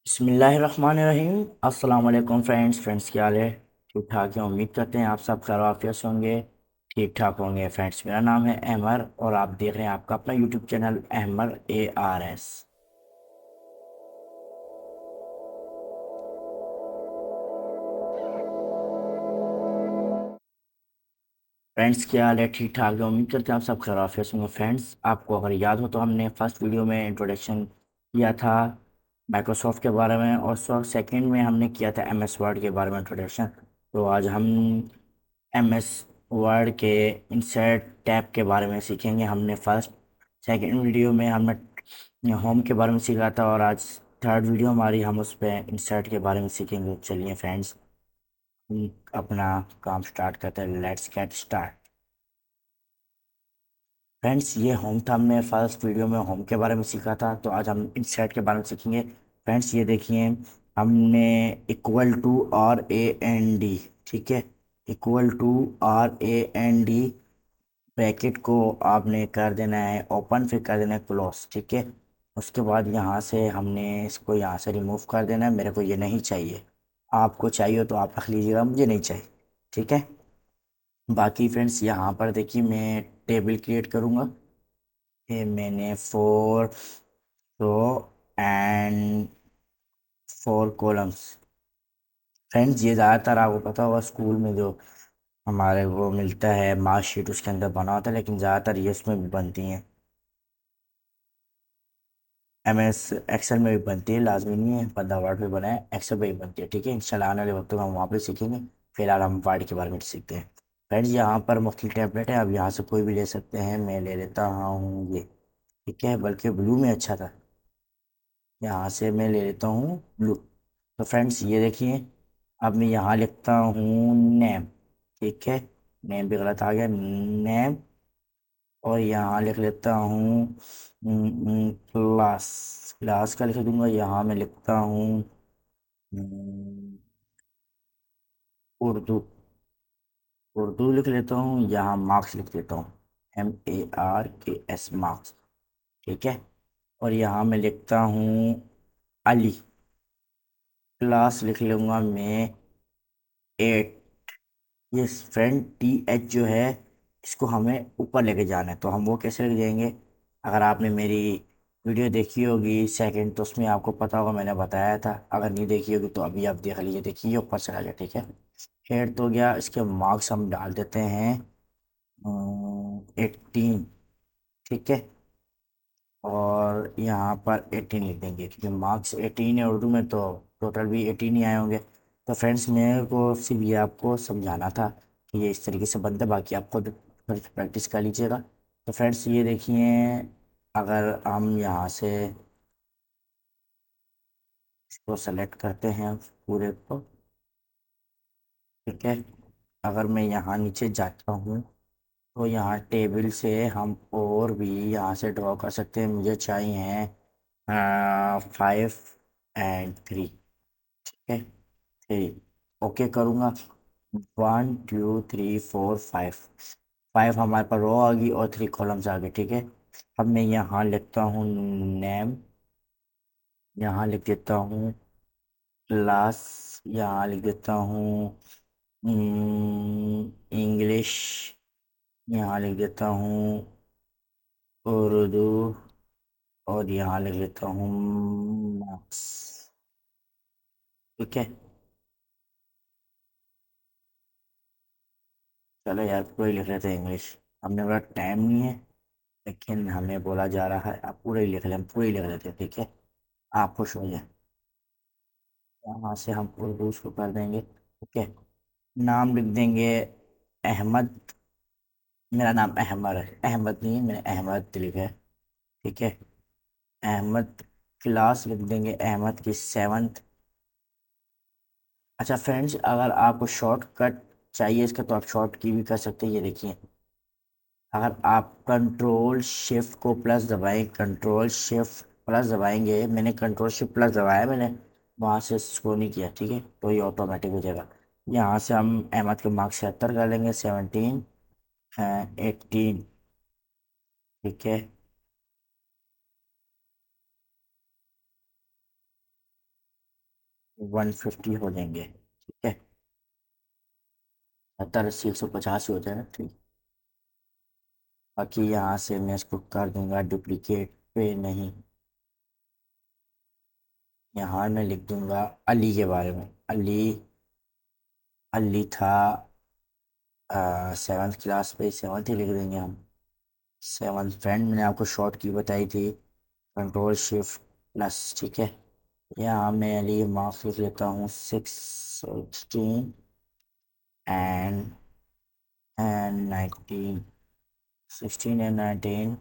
बिस्मिल्लाहिर्रहमानिर्रहीम। अस्सलाम वालेकुम फ्रेंड्स क्या हाल है? ठीक ठाक है। उम्मीद करते हैं आप सब खैर आफियत से होंगे, ठीक ठाक होंगे। फ्रेंड्स, मेरा नाम है अहमर और आप देख रहे हैं आपका अपना YouTube channel Ahmar ARS। Friends, क्या हाल है? ठीक ठाक है। उम्मीद करते हैं आप सब खैर आफियत से होंगे। फ्रेंड्स, आपको अगर याद हो तो हमने फर्स्ट वीडियो में इंट्रोडक्शन किया था माइक्रोसॉफ्ट के बारे में, और सेकंड में हमने किया था MS वर्ड के बारे में इंट्रोडक्शन। तो आज हम MS वर्ड के इंसर्ट टैब के बारे में सीखेंगे। हमने फर्स्ट सेकंड वीडियो में हमने होम के बारे में सीखा था, और आज थर्ड वीडियो हमारी, हम उस पर इंसर्ट के बारे में सीखेंगे। चलिए फ्रेंड्स, हम अपना काम स्टार्ट करते हैं। Let's get start. फ्रेंड्स, ये होम था। हमने फर्स्ट वीडियो में होम के बारे में सीखा था, तो आज हम इंसर्ट के बारे में सीखेंगे। फ्रेंड्स, ये देखिए, हमने इक्वल टू RAND, ठीक है, इक्वल टू RAND ब्रैकेट को आपने कर देना है ओपन, फिर कर देना है क्लोज, ठीक है। उसके बाद यहाँ से हमने इसको यहाँ से रिमूव कर देना है। मेरे को ये नहीं चाहिए, आपको चाहिए तो आप रख लीजिएगा, मुझे नहीं चाहिए, ठीक है। बाकी फ्रेंड्स, यहाँ पर देखिए, मैं टेबल क्रिएट करूँगा। ये मैंने 4 रो एंड 4 कॉलम्स। फ्रेंड्स, ये ज़्यादातर आपको पता होगा स्कूल में जो हमारे वो मिलता है मार्कशीट, उसके अंदर बना होता है, लेकिन ज़्यादातर ये उसमें भी बनती हैं। MS एक्सेल में भी बनती है, लाजमी नहीं है बंदा वर्ड में बनाए, एक्सेल में भी बनती है, ठीक है। इंशाल्लाह आने वाले वक्तों में हम वहाँ पे सीखेंगे। फिलहाल हम वर्ड के बारे में सीखते हैं। फ्रेंड्स, यहाँ पर मुख्तलिफ टेम्पलेट है, आप यहाँ से कोई भी ले सकते हैं। मैं ले लेता हूँ ये, ठीक है, बल्कि ब्लू में अच्छा था। यहाँ से मैं ले लेता हूँ ब्लू। तो फ्रेंड्स, ये देखिए, अब मैं यहाँ लिखता हूँ नेम, ठीक है। नेम भी गलत आ गया, नेम। और यहाँ लिख लेता हूँ क्लास। क्लास का लिख दूंगा। यहाँ मैं लिखता हूँ हम्म, उर्दू। उर्दू लिख लेता हूँ। यहाँ मार्क्स लिख देता हूँ, MARKS, मार्क्स, ठीक है। और यहाँ मैं लिखता हूँ अली। क्लास लिख लूँगा मैं 8। ये फ्रेंड TH जो है, इसको हमें ऊपर लेके जाना है, तो हम वो कैसे लिख देंगे? अगर आपने मेरी वीडियो देखी होगी सेकंड, तो उसमें आपको पता होगा, मैंने बताया था। अगर नहीं देखी होगी तो अभी आप देख लीजिए। देखिए, ये ऊपर चला गया, ठीक है। हेड तो गया, इसके मार्क्स हम डाल देते हैं 18, ठीक है। और यहाँ पर 18 लिख देंगे, क्योंकि मार्क्स 18 है उर्दू में, तो टोटल भी 18 ही आए होंगे। तो फ्रेंड्स, मेरे को सिर्फ ये आपको समझाना था कि ये इस तरीके से बनता है, बाकी आप खुद प्रैक्टिस कर लीजिएगा। तो फ्रेंड्स, ये देखिए, अगर हम यहाँ से इसको सेलेक्ट करते हैं पूरे को, ठीक है। अगर मैं यहाँ नीचे जाता हूँ, तो यहाँ टेबल से हम और भी यहाँ से ड्रॉ कर सकते हैं। मुझे चाहिए 5 and 3, ठीक है, 3। ओके करूँगा। 1 2 3 4 5। 5 हमारे पास रो आ गई और 3 कॉलम्स आ गए, ठीक है। अब मैं यहाँ लिखता हूँ नेम, यहाँ लिख देता हूँ क्लास, यहाँ लिख देता हूँ इंग्लिश, यहाँ लिख देता हूँ उर्दू, और यहाँ लिख लेता हूँ मार्क्स, ठीक है। चलो यार, पूरा ही लिख लेते हैं इंग्लिश। हमने बोला टाइम नहीं है, लेकिन हमें बोला जा रहा है आप पूरे ही लिख लें, हम पूरे ही लिख लेते हैं, ठीक है। आप खुश हो जाए। यहाँ से हम उर्दू उसको कर देंगे, ठीक है। नाम लिख देंगे अहमद। मेरा नाम अहमद है, अहमद नहीं है, मैंने अहमद लिखा है, ठीक है। अहमद। क्लास लिख देंगे अहमद की 7th। अच्छा फ्रेंड्स, अगर आपको शॉर्टकट चाहिए इसका, तो आप शॉर्ट की भी कर सकते हैं। ये देखिए, अगर आप कंट्रोल शिफ्ट प्लस दबाएंगे, मैंने कंट्रोल शिफ्ट प्लस दबाया, मैंने वहाँ से इसको नहीं किया, ठीक है, तो ये ऑटोमेटिक हो जाएगा। यहाँ से हम अहमद के मार्क्स 76 कर लेंगे, 17 18, ठीक है। 150 हो जाएंगे, ठीक है। 70 80 150 हो जाएगा, ठीक। बाकी यहाँ से मैं इसको कर दूंगा डुप्लीकेट पे नहीं। यहाँ मैं लिख दूंगा अली के बारे में। अली, अली था 7th क्लास पे, 7th ही लिख देंगे हम। 7th फ्रेंड मैंने आपको शॉर्ट की बताई थी, Ctrl+Shift+, ठीक है। यहाँ मैं अली मार्क्स लिख लेता हूँ 16 एंड 19, 16 एंड 19।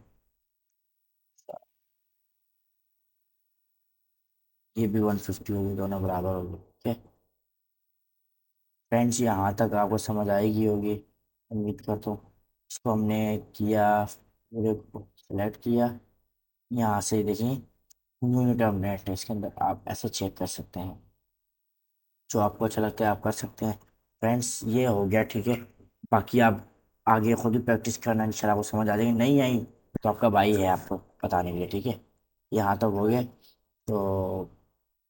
ये भी 150 होगी, दोनों बराबर होगी, ठीक है। फ्रेंड्स यहाँ तक आपको समझ आएगी होगी, उम्मीद करता हूँ। इसको हमने किया, पूरे को सेलेक्ट किया। यहाँ से देखें यूनिट ऑफ नेट है, इसके अंदर आप ऐसे चेक कर सकते हैं। जो आपको अच्छा लगता है आप कर सकते हैं। फ्रेंड्स ये हो गया, ठीक है। बाकी आप आगे खुद ही प्रैक्टिस करना, इंशाल्लाह आपको समझ आ जाएगी। नहीं आई तो आपका भाई है आपको बताने के लिए, ठीक है। यहाँ तक हो गया। तो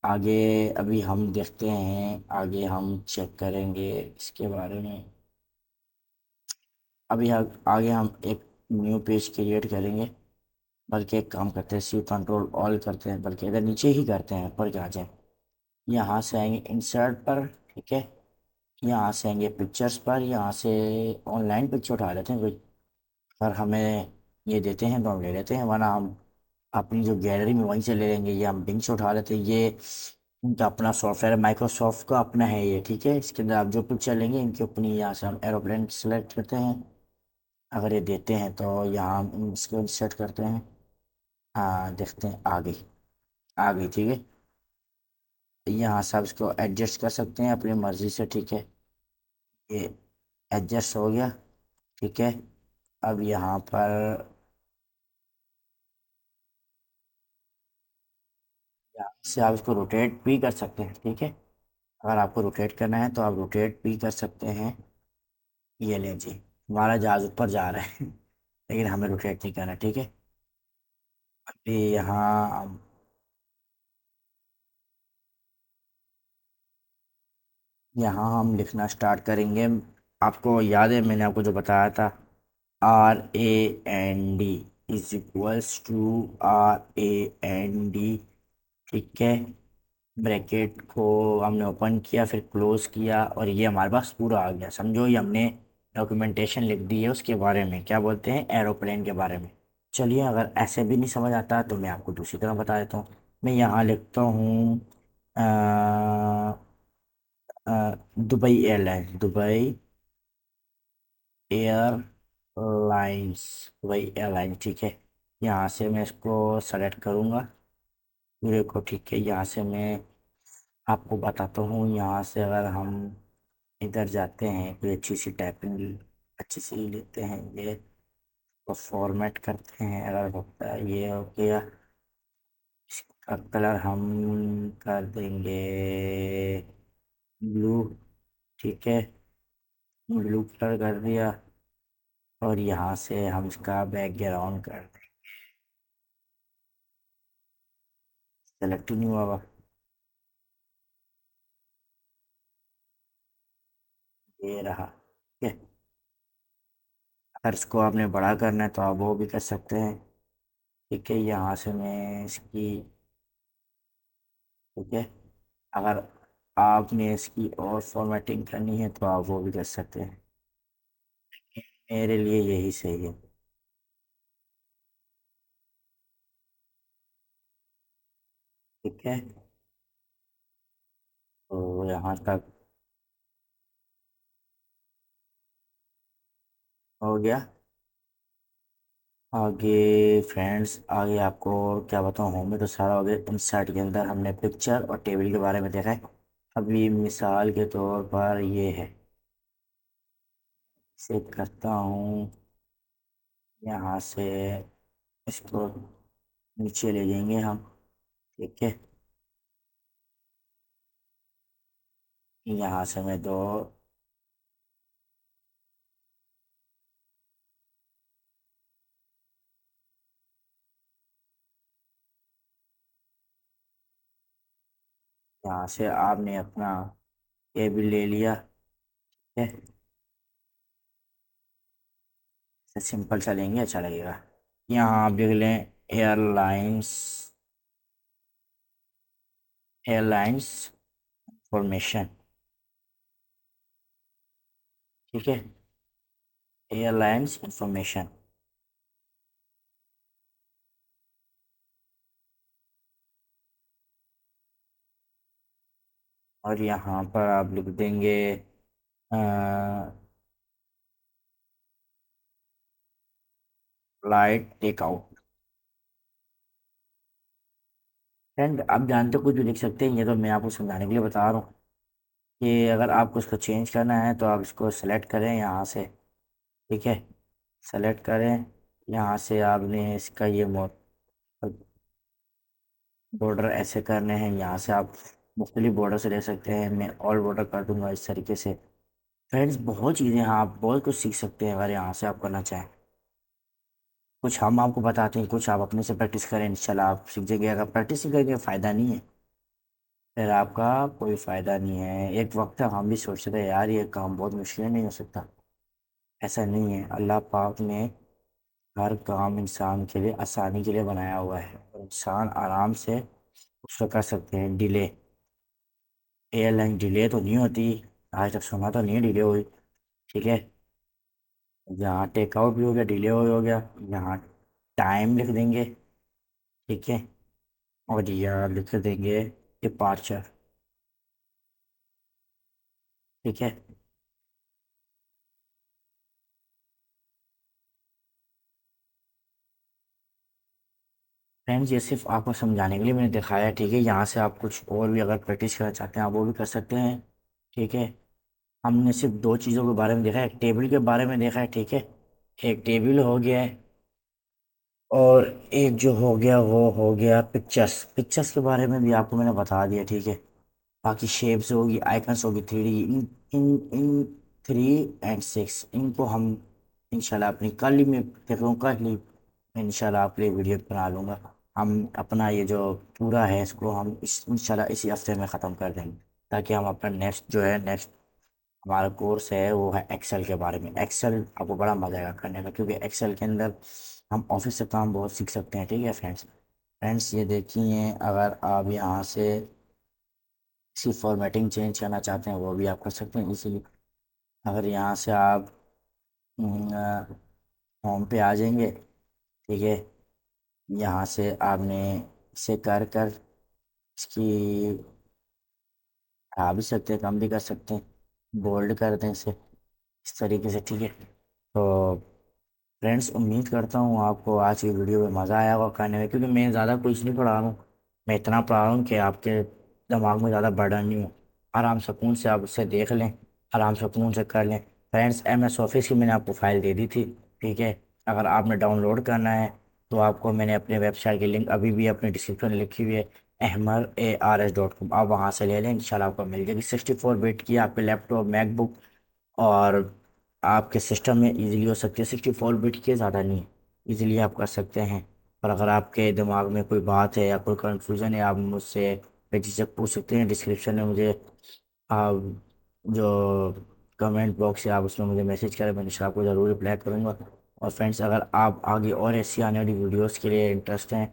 आगे अभी हम देखते हैं, आगे हम चेक करेंगे इसके बारे में। अभी आगे हम एक न्यू पेज क्रिएट करेंगे। बल्कि एक काम करते हैं, Ctrl+Alt करते हैं, बल्कि इधर नीचे ही करते हैं, ऊपर क्या जाए। यहाँ से आएंगे इंसर्ट पर, ठीक है। यहाँ से आएंगे पिक्चर्स पर, यहाँ से ऑनलाइन पिक्चर उठा लेते हैं कोई। अगर हमें ये देते हैं तो हम ले लेते हैं, वरना हम अपनी जो गैलरी में वहीं से ले लेंगे। ये हम लिंक से उठा लेते हैं। ये इनका अपना सॉफ्टवेयर है, माइक्रोसॉफ्ट का अपना है ये, ठीक है। इसके अंदर आप जो पिक्चर लेंगे इनकी अपनी, यहाँ से हम एरोप्लेन सेलेक्ट करते हैं। अगर ये देते हैं तो यहाँ हम इसको इंसर्ट करते हैं। हाँ देखते हैं, आ गई, आ गई, ठीक है। यहाँ सब इसको एडजस्ट कर सकते हैं अपनी मर्ज़ी से, ठीक है। ये एडजस्ट हो गया, ठीक है। अब यहाँ पर यहाँ से आप इसको रोटेट भी कर सकते हैं, ठीक है। अगर आपको रोटेट करना है तो आप रोटेट भी कर सकते हैं। ये ले जी, हमारा जहाज ऊपर जा रहा है लेकिन हमें रोटेट नहीं करना, ठीक है। अभी यहाँ हम लिखना स्टार्ट करेंगे। आपको याद है मैंने आपको जो बताया था, RAND RAND, ठीक है। ब्रैकेट को हमने ओपन किया, फिर क्लोज किया, और ये हमारे पास पूरा आ गया। समझो ये हमने डॉक्यूमेंटेशन लिख दी है उसके बारे में, क्या बोलते हैं, एरोप्लेन के बारे में। चलिए अगर ऐसे भी नहीं समझ आता तो मैं आपको दूसरी तरह बता देता हूँ। मैं यहाँ लिखता हूँ Dubai airlines, Dubai airlines, Dubai airlines, ठीक है। यहाँ से मैं इसको सेलेक्ट करूँगा पूरे को, ठीक है। यहाँ से मैं आपको बताता हूँ, यहाँ से अगर हम इधर जाते हैं, कोई अच्छी सी टाइपिंग अच्छी सी लेते हैं, ये तो फॉर्मेट करते हैं। अगर होता है ये हो गया, इसका कलर हम कर देंगे ब्लू, ठीक है। ब्लू कलर कर दिया, और यहाँ से हम इसका बैकग्राउंड कर दें। सेलेक्ट ही नहीं हुआ, ये रहा, ठीक है। अगर इसको आपने बड़ा करना है तो आप वो भी कर सकते हैं, ठीक है। यहाँ से मैं इसकी, ठीक है। अगर आपने इसकी और फॉर्मेटिंग करनी है तो आप वो भी कर सकते हैं। मेरे लिए यही सही है, ठीक है। तो यहाँ तक हो गया। आगे फ्रेंड्स, आगे आपको क्या बताऊँ, होम में तो सारा हो गया। इंसर्ट के अंदर हमने पिक्चर और टेबल के बारे में देखा है। अभी मिसाल के तौर पर ये है, इसे करता हूँ। यहाँ से इसको नीचे ले जाएंगे हम, ठीक है। यहाँ से मैं दो, यहाँ से आपने अपना ये भी ले लिया। ठीक है, सिंपल चलेंगे, अच्छा लगेगा। यहाँ आप देख लें, एयरलाइंस, एयरलाइंस फॉर्मेशन। ठीक है, एयरलाइंस इंफॉर्मेशन। और यहाँ पर आप लिख देंगे फ्लाइट टेक आउट। फ्रेंड आप जानते हो, कुछ भी लिख सकते हैं, ये तो मैं आपको समझाने के लिए बता रहा हूँ कि अगर आपको इसको चेंज करना है तो आप इसको सेलेक्ट करें यहाँ से। ठीक है, सेलेक्ट करें, यहाँ से आपने इसका ये बॉर्डर ऐसे करने हैं, यहाँ से आप मुख्तलिफ बॉर्डर से ले सकते हैं। मैं ऑल बॉर्डर कर दूंगा इस तरीके से। फ्रेंड्स बहुत चीज़ें हैं, आप बहुत कुछ सीख सकते हैं अगर यहाँ से आप करना चाहें। कुछ हम आपको बताते हैं, कुछ आप अपने से प्रैक्टिस करें, इंशाल्लाह आप सीख जाएंगे। अगर प्रैक्टिस नहीं करेंगे फ़ायदा नहीं है, फिर आपका कोई फ़ायदा नहीं है। एक वक्त था हम भी सोचते थे यार ये काम बहुत मुश्किल है, नहीं हो सकता। ऐसा नहीं है, अल्लाह पाक ने हर काम इंसान के लिए आसानी के लिए बनाया हुआ है, और इंसान आराम से उसको कर सकते हैं। डिले, एयरलाइन डिले तो नहीं होती, आज तक सुना तो नहीं है डिले हुई। ठीक है, यहाँ टेकआउट भी हो गया, डिले हो गया। यहाँ टाइम लिख देंगे। ठीक है, और यहाँ लिख देंगे डिपार्चर। ठीक है फ्रेंड्स, ये सिर्फ आपको समझाने के लिए मैंने दिखाया है। ठीक है, यहाँ से आप कुछ और भी अगर प्रैक्टिस करना चाहते हैं आप वो भी कर सकते हैं। ठीक है, हमने सिर्फ दो चीज़ों के बारे में देखा है, एक टेबल के बारे में देखा है। ठीक है, एक टेबल हो गया है, और एक जो हो गया वो हो गया पिक्चर्स। पिक्चर्स के बारे में भी आपको मैंने बता दिया। ठीक है, बाकी शेप्स होगी, आइकन्स होगी, 3D, इन इन इन 3 और 6 इनको हम इंशाल्लाह अपनी कल ही में देख लूँ, कल ही मैं इंशाल्लाह आपके लिए वीडियो बना लूँगा। हम अपना ये जो पूरा है इसको हम इंशाल्लाह इसी हफ्ते में ख़त्म कर देंगे, ताकि हम अपना नेक्स्ट जो है, नेक्स्ट हमारा कोर्स है वो है एक्सेल के बारे में। एक्सेल आपको बड़ा मजा आएगा करने में, क्योंकि एक्सेल के अंदर हम ऑफिस से काम बहुत सीख सकते हैं। ठीक है फ्रेंड्स, फ्रेंड्स ये देखिए, अगर आप यहाँ से इसकी फॉर्मेटिंग चेंज करना चाहते हैं वो भी आप कर सकते हैं इसीलिए। अगर यहाँ से आप होम पे आ जाएंगे। ठीक है, यहाँ से आपने इसे कर कर इसकी बढ़ा भी सकते हैं, कम भी कर सकते हैं, बोल्ड कर दें इसे इस तरीके से। ठीक है, तो फ्रेंड्स उम्मीद करता हूँ आपको आज की वीडियो में मज़ा आया होगा करने में, क्योंकि मैं ज़्यादा कुछ नहीं पढ़ा रहा हूँ। मैं इतना पढ़ा रहा हूँ कि आपके दिमाग में ज़्यादा बर्डन नहीं हो, आराम सुकून से आप उससे देख लें, आराम सुकून से कर लें। फ्रेंड्स MS ऑफिस की मैंने आपको फाइल दे दी थी। ठीक है, अगर आपने डाउनलोड करना है तो आपको मैंने अपने वेबसाइट की लिंक अभी भी अपने डिस्क्रिप्शन में लिखी हुई है, ahmar.ars.com। आप वहाँ से ले लें, इंशाल्लाह आपको मिल जाएगी। 64 बिट की आपके लैपटॉप, मैकबुक और आपके सिस्टम में इजीली हो सकती है। 64 बिट के ज़्यादा नहीं, इजीली आप कर सकते हैं। और अगर आपके दिमाग में कोई बात है या कोई कंफ्यूजन है, आप मुझसे बेझिझक पूछ सकते हैं। डिस्क्रिप्शन में मुझे आप जो कमेंट बॉक्स है आप उसमें मुझे मैसेज करें, मैं इंशाल्लाह आपको ज़रूर रिप्लाई करूँगा। और फ्रेंड्स अगर आप आगे और ऐसी आने वाली वीडियोज़ के लिए इंटरेस्ट हैं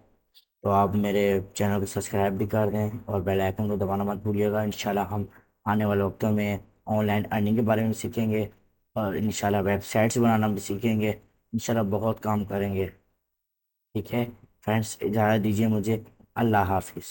तो आप मेरे चैनल को सब्सक्राइब भी कर दें और बेल आइकन को दबाना मत भूलिएगा। इंशाल्लाह हम आने वाले वक्तों में ऑनलाइन अर्निंग के बारे में सीखेंगे, और इंशाल्लाह वेबसाइट्स बनाना भी सीखेंगे। इंशाल्लाह बहुत काम करेंगे। ठीक है फ्रेंड्स, इजाज़त दीजिए मुझे। अल्लाह हाफिज़।